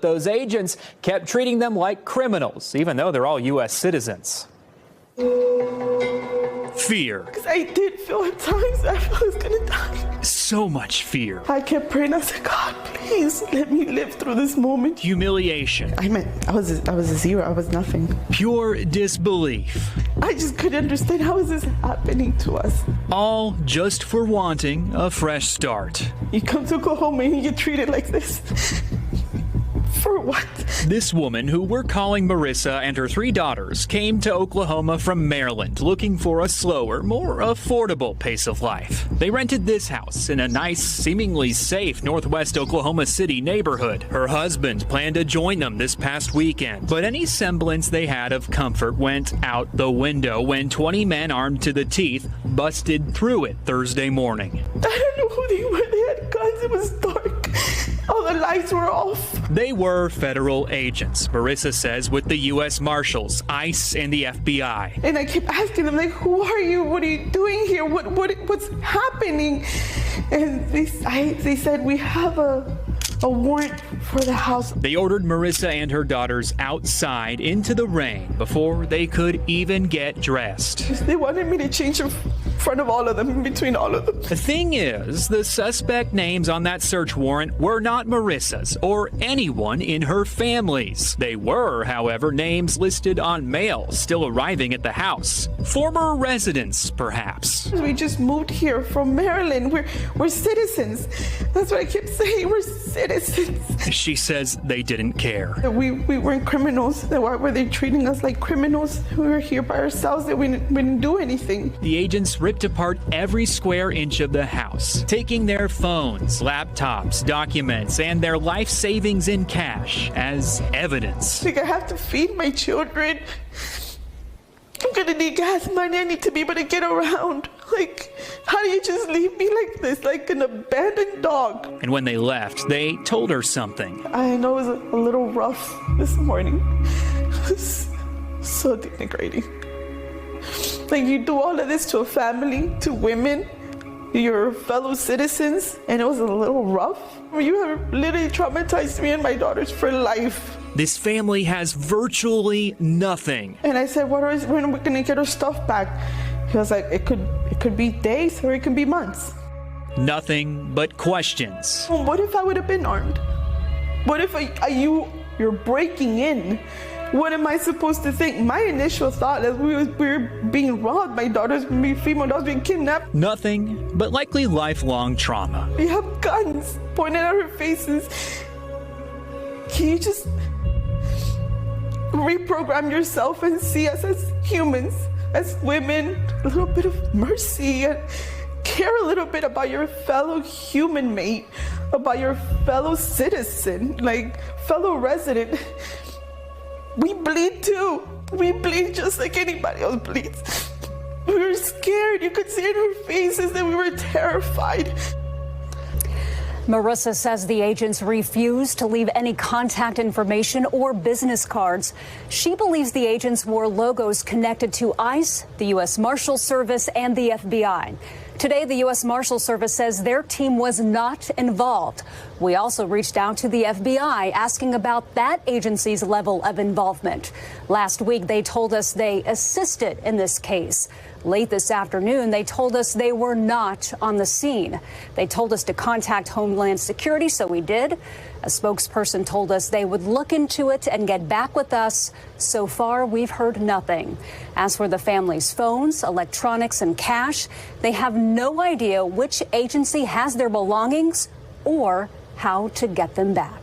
Those agents kept treating them like criminals, even though they're all U.S. citizens. Fear. Because I did feel at times I felt I was going to die. So much fear. I kept praying. I said, God, please let me live through this moment. Humiliation. I was a zero. I was nothing. Pure disbelief. I just couldn't understand, how is this happening to us? All just for wanting a fresh start. You come to Oklahoma and you get treated like this. For what? This woman, who we're calling Marissa, and her 3 daughters came to Oklahoma from Maryland looking for a slower, more affordable pace of life. They rented this house in a nice, seemingly safe northwest Oklahoma City neighborhood. Her husband planned to join them this past weekend, but any semblance they had of comfort went out the window when 20 men armed to the teeth busted through it Thursday morning. I don't know who they were. They had guns. It was dark. All the lights were off. They were federal agents, Marissa says, with the U.S. Marshals, ICE, and the FBI. And I kept asking them, like, who are you? What are you doing here? What's happening? And they said, we have a warrant for the house. They ordered Marissa and her daughters outside into the rain before they could even get dressed. They wanted me to change in front of all of them, in between all of them. The thing is, the suspect names on that search warrant were not Marissa's or anyone in her family's. They were, however, names listed on mail still arriving at the house. Former residents, perhaps. We just moved here from Maryland. We're citizens. That's what I kept saying. We're citizens. She says they didn't care. We weren't criminals. Why were they treating us like criminals? We were here by ourselves. That we didn't do anything. The agents ripped apart every square inch of the house, taking their phones, laptops, documents, and their life savings in cash as evidence. Like, I have to feed my children. I'm gonna need gas money. I need to be able to get around. Like, how do you just leave me like this, like an abandoned dog? And when they left, they told her something. I know it was a little rough this morning. It was so denigrating. Like, you do all of this to a family, to women, your fellow citizens, and it was a little rough. You have literally traumatized me and my daughters for life. This family has virtually nothing. And I said, when are we gonna get our stuff back? He was like, it could be days or it could be months. Nothing but questions. Well, what if I would have been armed? What if you're breaking in? What am I supposed to think? My initial thought is we were being robbed. My daughters, my female daughters being kidnapped. Nothing but likely lifelong trauma. We have guns pointed at our faces. Can you just reprogram yourself and see us as humans, as women, a little bit of mercy, and care a little bit about your fellow human mate, about your fellow citizen, like fellow resident. We bleed too. We bleed just like anybody else bleeds. We were scared. You could see in our faces that we were terrified. Marissa says the agents refused to leave any contact information or business cards. She believes the agents wore logos connected to ICE, the U.S. Marshals Service, and the FBI. Today, the U.S. Marshals Service says their team was not involved. We also reached out to the FBI asking about that agency's level of involvement. Last week, they told us they assisted in this case. Late this afternoon, they told us they were not on the scene. They told us to contact Homeland Security, so we did. A spokesperson told us they would look into it and get back with us. So far, we've heard nothing. As for the family's phones, electronics, and cash, they have no idea which agency has their belongings or how to get them back.